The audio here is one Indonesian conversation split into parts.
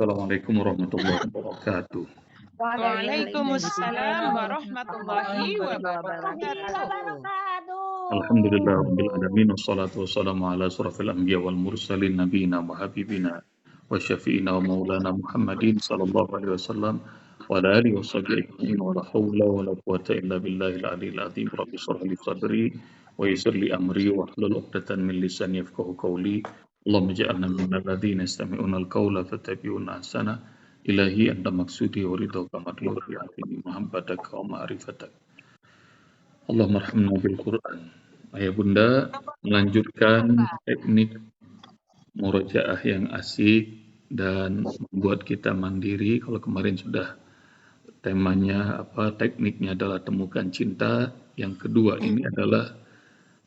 Assalamualaikum warahmatullahi wabarakatuh. Waalaikumsalam Waalaikumsalam warahmatullahi warahmatullahi wabarakatuh. Alhamdulillah wabarakatuh. rabbil alamin wassalatu wassalamu ala asrafil anbiya wal mursalin nabiyina wa habibina wa syafi'ina wa maulana Muhammadin sallallahu alaihi wasallam wa ala alihi wa sahbihi ajma'in wa la hawla wa la quwwata illa billahil aliyyil azim. Rabbi shrah li sadri wa yassir li amri wa hlul 'uqdatam min lisani yafqahu qawli. Allahumma ij'alna minal ladzina yastami'una al-qawla fattabi'una ahsana. Ilahi anta maksudi wa ridhaka matlubi atini muhabbataka wa ma'rifatak. Allahumma arhamna bil Qur'an. Ayah Bunda melanjutkan teknik murojaah yang asik dan membuat kita mandiri. Kalau kemarin sudah temanya tekniknya adalah temukan cinta. Yang kedua ini adalah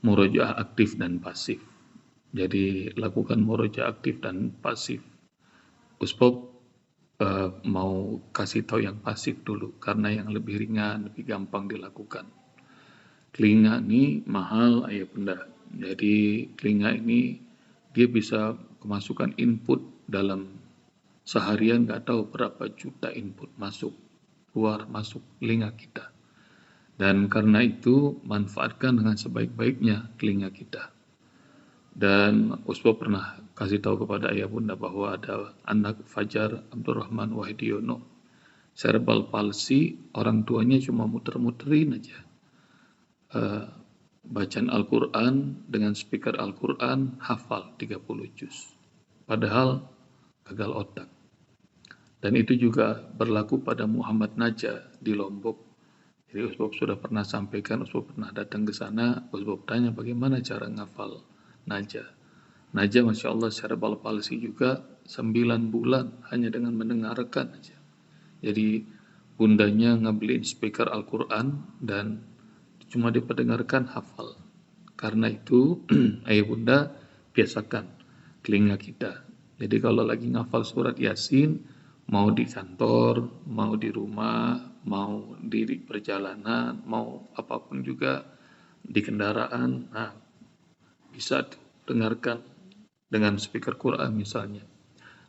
murojaah aktif dan pasif. Jadi lakukan murojaah aktif dan pasif. Ustaz mau kasih tahu yang pasif dulu karena yang lebih ringan, lebih gampang dilakukan. Telinga ini mahal ayah bunda. Jadi telinga ini dia bisa kemasukan input dalam seharian nggak tahu berapa juta input masuk, keluar masuk telinga kita. Dan karena itu manfaatkan dengan sebaik-baiknya telinga kita. Dan Uspo pernah kasih tahu kepada ayah bunda bahwa ada anak Fajar Abdurrahman Wahidiono, cerebral palsy, orang tuanya cuma muter-muterin aja. Bacaan Al-Quran dengan speaker Al-Quran hafal 30 juz. Padahal gagal otak. Dan itu juga berlaku pada Muhammad Naja di Lombok. Jadi Usbab sudah pernah sampaikan, Usbab pernah datang ke sana, Usbab tanya bagaimana cara ngafal Naja. Naja Masya Allah cerebral palsy juga 9 bulan hanya dengan mendengarkan aja. Jadi bundanya ngebeliin speaker Al-Quran dan cuma diperdengarkan hafal. Karena itu ayah bunda biasakan telinga kita. Jadi kalau lagi ngafal surat Yasin, mau di kantor, mau di rumah, mau di perjalanan, mau apapun juga di kendaraan, nah bisa tuh dengarkan dengan speaker Quran misalnya.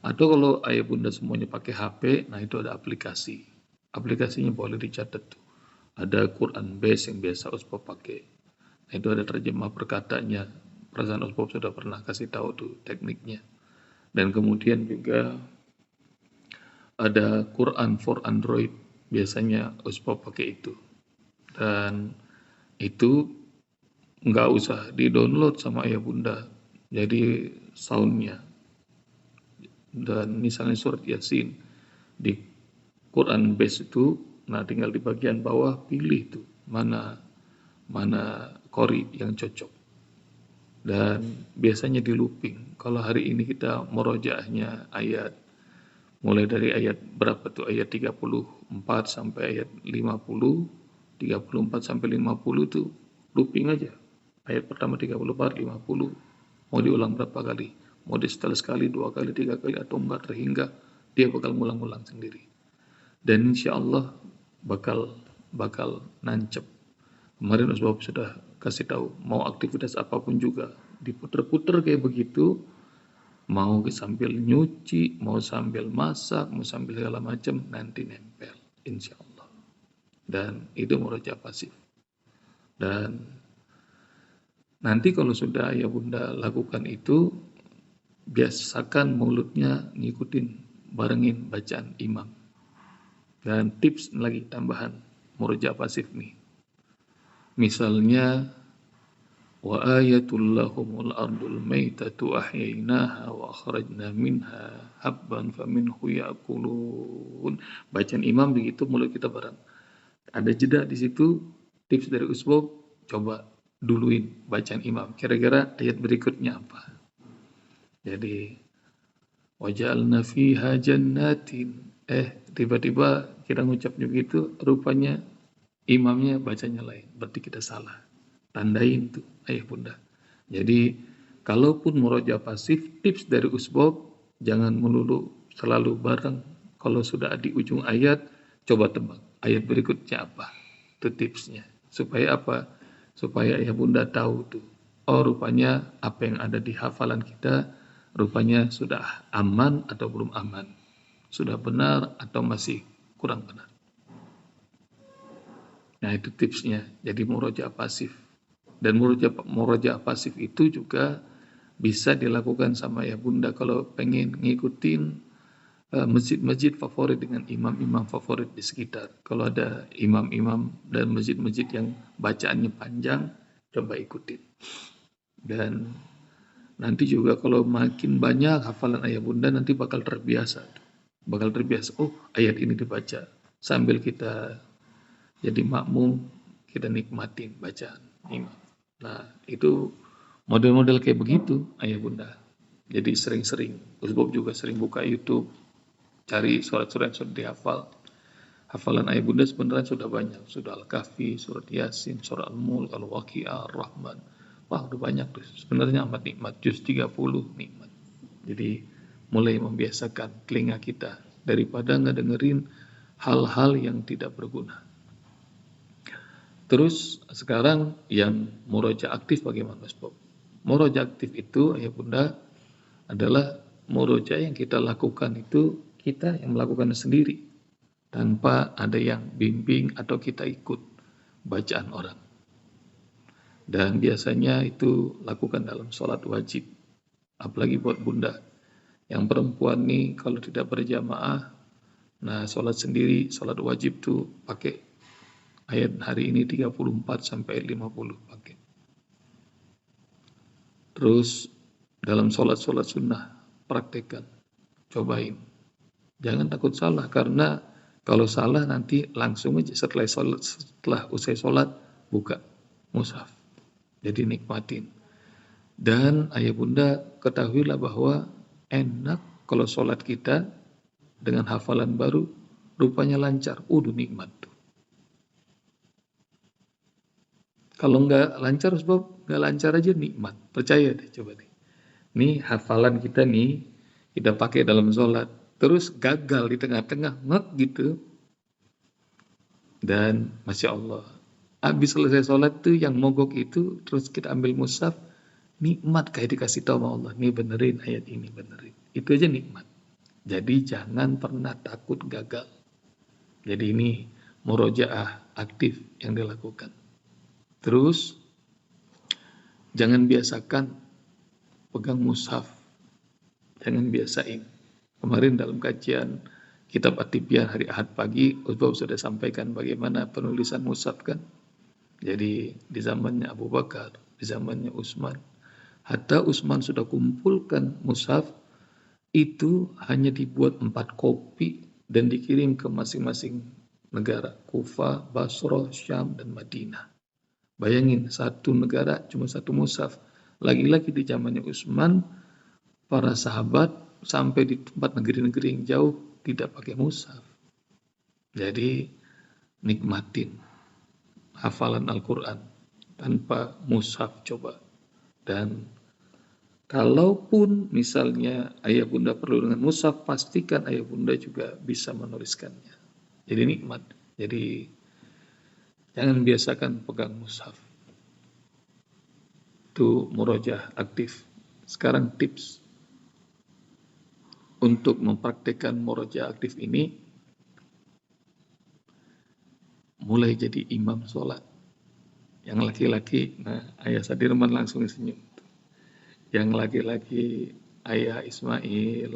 Atau kalau ayah bunda semuanya pakai HP, nah itu ada aplikasi. Aplikasinya boleh dicatat tuh. Ada Quran Base yang biasa Ustaz pakai. Nah, itu ada terjemah perkataannya. Perasaan Ustaz sudah pernah kasih tahu tuh tekniknya. Dan kemudian juga ada Quran for Android. Biasanya Ustaz pakai itu. Dan itu nggak usah di-download sama ayah bunda. Jadi soundnya. Dan misalnya surat Yasin di Quran Base itu, nah tinggal di bagian bawah pilih tuh mana qori yang cocok. Dan biasanya di looping. Kalau hari ini kita murojaahnya ayat mulai dari ayat berapa tuh? Ayat 34 sampai ayat 50, 34 sampai 50 tuh looping aja. Ayat pertama 34, 50. Mau diulang berapa kali? Mau di setel sekali, 2 kali, 3 kali atau 4 hingga dia bakal ngulang-ngulang sendiri. Dan insya Allah bakal nancep. Kemarin Ustaz sudah kasih tahu, mau aktivitas apapun juga diputer-puter kayak begitu, mau sambil nyuci, mau sambil masak, mau sambil segala macam, nanti nempel, insya Allah. Dan itu murojaah pasif. Dan nanti kalau sudah ayah bunda lakukan itu, biasakan mulutnya ngikutin, barengin bacaan imam. Dan tips lagi tambahan murojaah pasif nih. Misalnya wa ayatul lahumul ardul maitatu ahyainaha wa akhrajna minha habban faminhu ya'kulun. Bacaan imam begitu mulut kita bareng. Ada jeda di situ, tips dari Usbab, coba duluin bacaan imam. Kira-kira ayat berikutnya apa? Jadi waja'alna fiha jannatin. Tiba-tiba kita ngucapnya begitu, rupanya imamnya bacanya lain. Berarti kita salah. Tandain tuh ayah bunda. Jadi kalaupun murojaah pasif, tips dari Usbab jangan melulu selalu bareng. Kalau sudah di ujung ayat, coba tebak ayat berikutnya apa. Itu tipsnya. Supaya apa? Supaya ayah bunda tahu tuh. Oh rupanya apa yang ada di hafalan kita rupanya sudah aman atau belum aman. sudah benar atau masih kurang benar. Nah itu tipsnya, jadi murojaah pasif. Dan murojaah pasif itu juga bisa dilakukan sama ya bunda kalau pengen ngikutin masjid-masjid favorit dengan imam-imam favorit di sekitar. Kalau ada imam-imam dan masjid-masjid yang bacaannya panjang, coba ikutin. Dan nanti juga kalau makin banyak hafalan ayah bunda nanti bakal terbiasa. Bakal terbiasa, oh ayat ini dibaca. Sambil kita jadi makmum, kita nikmatin bacaan imam. Nah, itu model-model kayak begitu, ayah bunda. Jadi sering-sering, Usbop juga sering buka YouTube, cari surat-surat yang sudah dihafal. Hafalan ayah bunda sebenarnya sudah banyak. Sudah Al-Kahfi, surat Yasin, surat Al-Mulk, Al-Waqi'ah, Ar-Rahman. Wah, udah banyak tuh. Sebenarnya amat nikmat, juz 30 nikmat. Jadi mulai membiasakan telinga kita daripada ngedengerin hal-hal yang tidak berguna. Terus sekarang yang murojaah aktif bagaimana Mas Bob? Murojaah aktif itu ayah bunda adalah murojaah yang kita lakukan itu kita yang melakukan sendiri tanpa ada yang bimbing atau kita ikut bacaan orang. Dan biasanya itu lakukan dalam sholat wajib. Apalagi buat bunda. Yang perempuan nih kalau tidak berjamaah, nah sholat sendiri, sholat wajib tuh pakai ayat hari ini 34 sampai 50 pakai. Terus dalam sholat-sholat sunnah praktekkan, cobain. Jangan takut salah karena kalau salah nanti langsung aja setelah usai sholat buka mushaf. Jadi nikmatin. Dan ayah bunda ketahuilah bahwa enak kalau sholat kita dengan hafalan baru rupanya lancar. Udah nikmat tuh. Kalau nggak lancar sebab nggak lancar aja nikmat. Percaya deh coba deh. Nih hafalan kita nih kita pakai dalam sholat. Terus gagal di tengah-tengah ngek gitu. Dan Masya Allah. Habis selesai sholat tuh yang mogok itu terus kita ambil mushaf. Nikmat kayak dikasih tahu sama Allah. Nih benerin ayat ini benerin. Itu aja nikmat. Jadi jangan pernah takut gagal. Jadi ini murojaah aktif yang dilakukan. Terus jangan biasakan pegang mushaf. Jangan biasain. Kemarin dalam kajian kitab At-Tibyan hari Ahad pagi, Ustaz sudah sampaikan bagaimana penulisan mushaf kan. Jadi di zamannya Abu Bakar, di zamannya Utsman. Hatta Utsman sudah kumpulkan mushaf, itu hanya dibuat 4 kopi dan dikirim ke masing-masing negara. Kufah, Basrah, Syam, dan Madinah. Bayangin, satu negara cuma satu mushaf. Lagi-lagi di zamannya Utsman, para sahabat sampai di tempat negeri-negeri yang jauh tidak pakai mushaf. Jadi nikmatin hafalan Al-Quran tanpa mushaf coba. Dan kalaupun misalnya ayah bunda perlu dengan mushaf, pastikan ayah bunda juga bisa menuliskannya. Jadi nikmat. Jadi jangan biasakan pegang mushaf. Itu murojaah aktif. Sekarang tips untuk mempraktikkan murojaah aktif ini, mulai jadi imam sholat. Yang laki-laki, nah ayah Sadirman langsung senyum. Yang laki-laki ayah Ismail,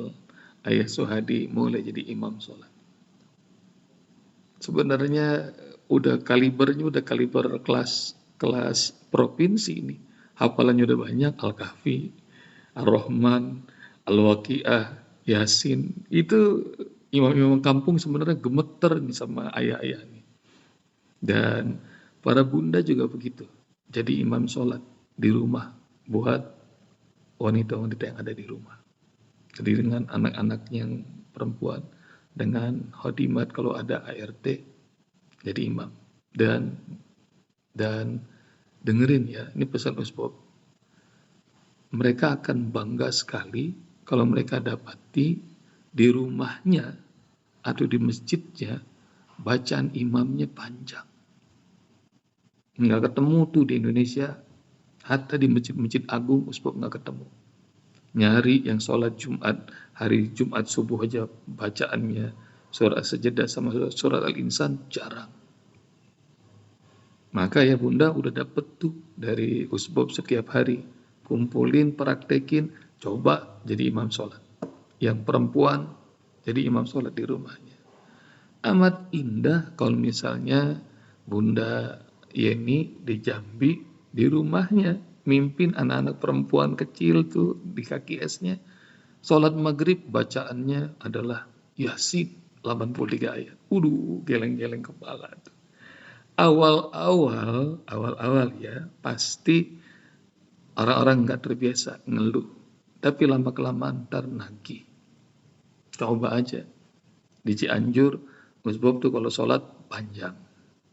ayah Suhadi mulai jadi imam sholat. Sebenarnya udah kaliber kelas provinsi ini. Hafalannya udah banyak, Al-Kahfi, Ar-Rahman, Al-Waqi'ah, Yasin. Itu imam-imam kampung sebenarnya gemeter nih sama ayah-ayah nih. Dan para bunda juga begitu. Jadi imam sholat di rumah buat wanita-wanita yang ada di rumah. Jadi dengan anak-anak yang perempuan, dengan khadimat kalau ada ART, jadi imam. Dan dengerin ya, ini pesan Usbop. Mereka akan bangga sekali kalau mereka dapati di rumahnya atau di masjidnya bacaan imamnya panjang. Nggak ketemu tuh di Indonesia, hatta di masjid-masjid agung Usbop nggak ketemu. Nyari yang sholat Jumat, hari Jumat subuh aja bacaannya surat Sajdah sama surat Al-Insan jarang. Maka ya bunda udah dapet tuh dari usbab setiap hari. Kumpulin, praktekin, coba jadi imam sholat. Yang perempuan jadi imam sholat di rumahnya. Amat indah kalau misalnya Bunda Yeni di Jambi di rumahnya mimpin anak-anak perempuan kecil tuh di kaki esnya. Sholat maghrib bacaannya adalah Yasin 83 ayat. Geleng-geleng kepala tuh. Awal-awal ya pasti orang-orang nggak terbiasa ngeluh. Tapi lama-kelamaan ntar nagih. Coba aja. Di Cianjur, usbab tuh kalau sholat panjang.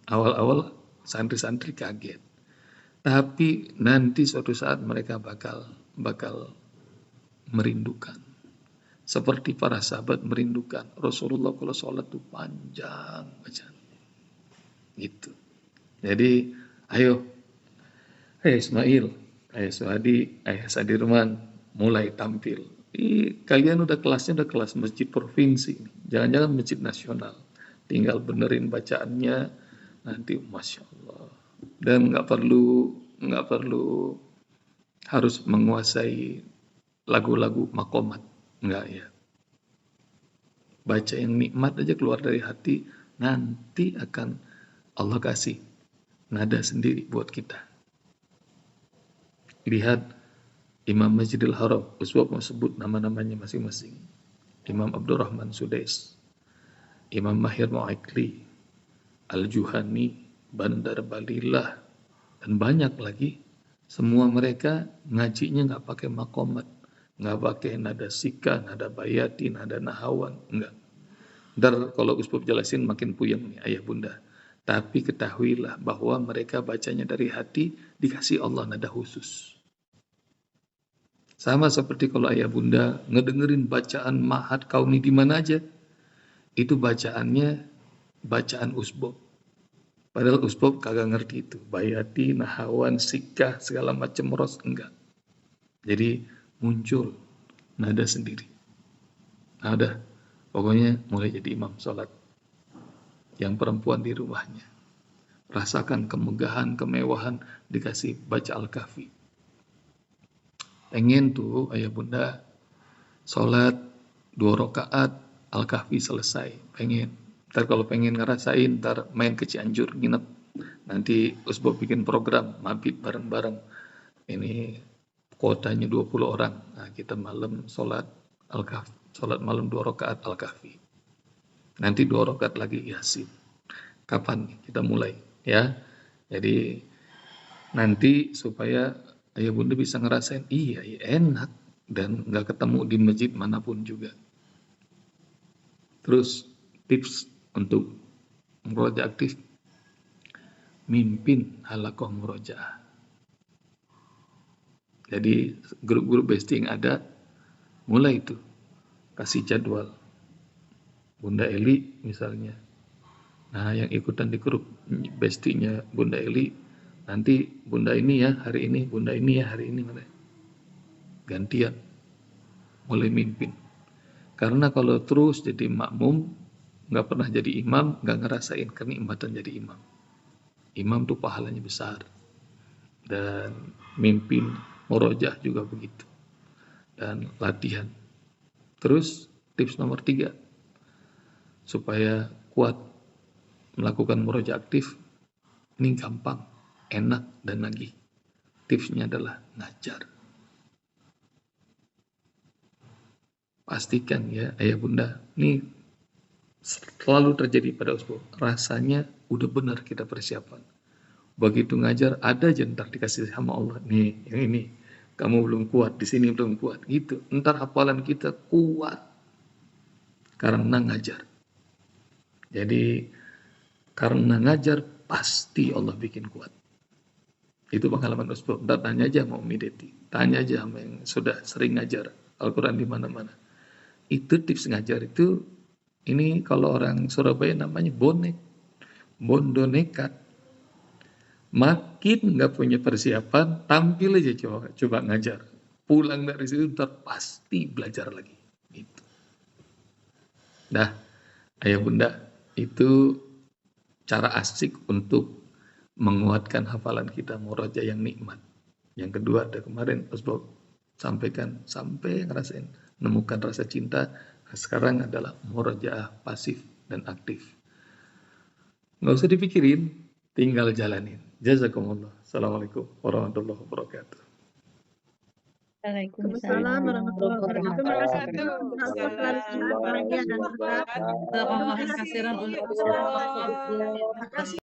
Awal-awal santri-santri kaget. Tapi nanti suatu saat mereka bakal merindukan. Seperti para sahabat merindukan. Rasulullah kalau sholat tuh panjang bacaan. Gitu. Jadi, ayo Ismail, ayah Suhadi, ayah Sadirman, mulai tampil. Kalian udah kelas masjid provinsi, jangan-jangan masjid nasional. Tinggal benerin bacaannya, nanti masya Allah. Dan nggak perlu harus menguasai lagu-lagu makomat, nggak ya. Baca yang nikmat aja keluar dari hati, nanti akan Allah kasih nada sendiri buat kita. Lihat Imam Masjidil Haram, usbab mau sebut nama-namanya masing-masing. Imam Abdurrahman Sudais, Imam Mahir Mu'aikli, Al-Juhani, Bandar Balilah, dan banyak lagi. Semua mereka ngajinya nggak pakai makomat, nggak pakai nada sika, nada bayati, nada nahawan, enggak. Ntar kalau usbab jelasin makin puyeng nih ayah bunda. Tapi ketahuilah bahwa mereka bacanya dari hati, dikasih Allah nada khusus. Sama seperti kalau ayah bunda ngedengerin bacaan Mahat Kauni di mana aja, itu bacaannya bacaan usbab. Padahal usbab kagak ngerti itu, bayati, nahawan, sikah, segala macam ros enggak. Jadi muncul nada sendiri. Nada, pokoknya mulai jadi imam sholat. Yang perempuan di rumahnya. Rasakan kemegahan, kemewahan, dikasih baca Al-Kahfi. Pengen tuh ayah bunda sholat 2 rakaat Al-Kahfi selesai. Pengen. Ntar kalau pengen ngerasain, ntar main ke Cianjur, nginep. Nanti usbab bikin program, mabit bareng-bareng. Ini kuotanya 20 orang. Nah, kita malam sholat Al-Kahfi. Sholat malam 2 rakaat Al-Kahfi. Nanti 2 rakaat lagi Yasin. Kapan kita mulai? Ya, jadi nanti supaya ayah bunda bisa ngerasain, iya enak. Dan nggak ketemu di masjid manapun juga. Terus tips untuk murojaah aktif. Mimpin halakoh murojaah. Jadi grup-grup bestie yang ada, mulai itu. Kasih jadwal. Bunda Eli misalnya. Nah, yang ikutan di grup bestinya Bunda Eli, nanti Bunda ini ya hari ini, Bunda ini ya hari ini. Gantian. Mulai mimpin. Karena kalau terus jadi makmum, nggak pernah jadi imam, nggak ngerasain kenikmatan jadi imam. Imam tuh pahalanya besar. Dan mimpin murojaah juga begitu. Dan latihan. Terus tips nomor 3. Supaya kuat melakukan murojaah aktif, ini gampang, enak, dan nagih. Tipsnya adalah ngajar. Pastikan ya ayah bunda, ini selalu terjadi pada usbab. Rasanya udah benar kita persiapan. Begitu ngajar, ada aja ntar dikasih sama Allah. Nih, yang ini, kamu belum kuat, di sini belum kuat. Gitu, ntar hafalan kita kuat. Karena ngajar. Jadi karena ngajar pasti Allah bikin kuat. Itu pengalaman usbab. Ntar tanya aja mau Mideti, tanya aja sama yang sudah sering ngajar Al-Quran di mana-mana. Itu tips ngajar itu, ini kalau orang Surabaya namanya bonek, bondo nekat. Makin nggak punya persiapan, tampil aja coba ngajar. Pulang dari situ ntar pasti belajar lagi. Gitu. Dah, ayah bunda, itu cara asik untuk menguatkan hafalan kita muraja yang nikmat. Yang kedua ada kemarin Mas Bob sampaikan sampai ngerasain menemukan rasa cinta. Nah, sekarang adalah murajaah pasif dan aktif. Nggak usah dipikirin, tinggal jalanin. Jazakumullah. Assalamualaikum warahmatullahi wabarakatuh. Waalaikumsalam warahmatullahi wabarakatuh. Terima kasih Wabarakatuh. Ustaz selalu sehat, bahagia dan sehat. Terima Terima kasih. kasih. Ya Allah. Terima kasih.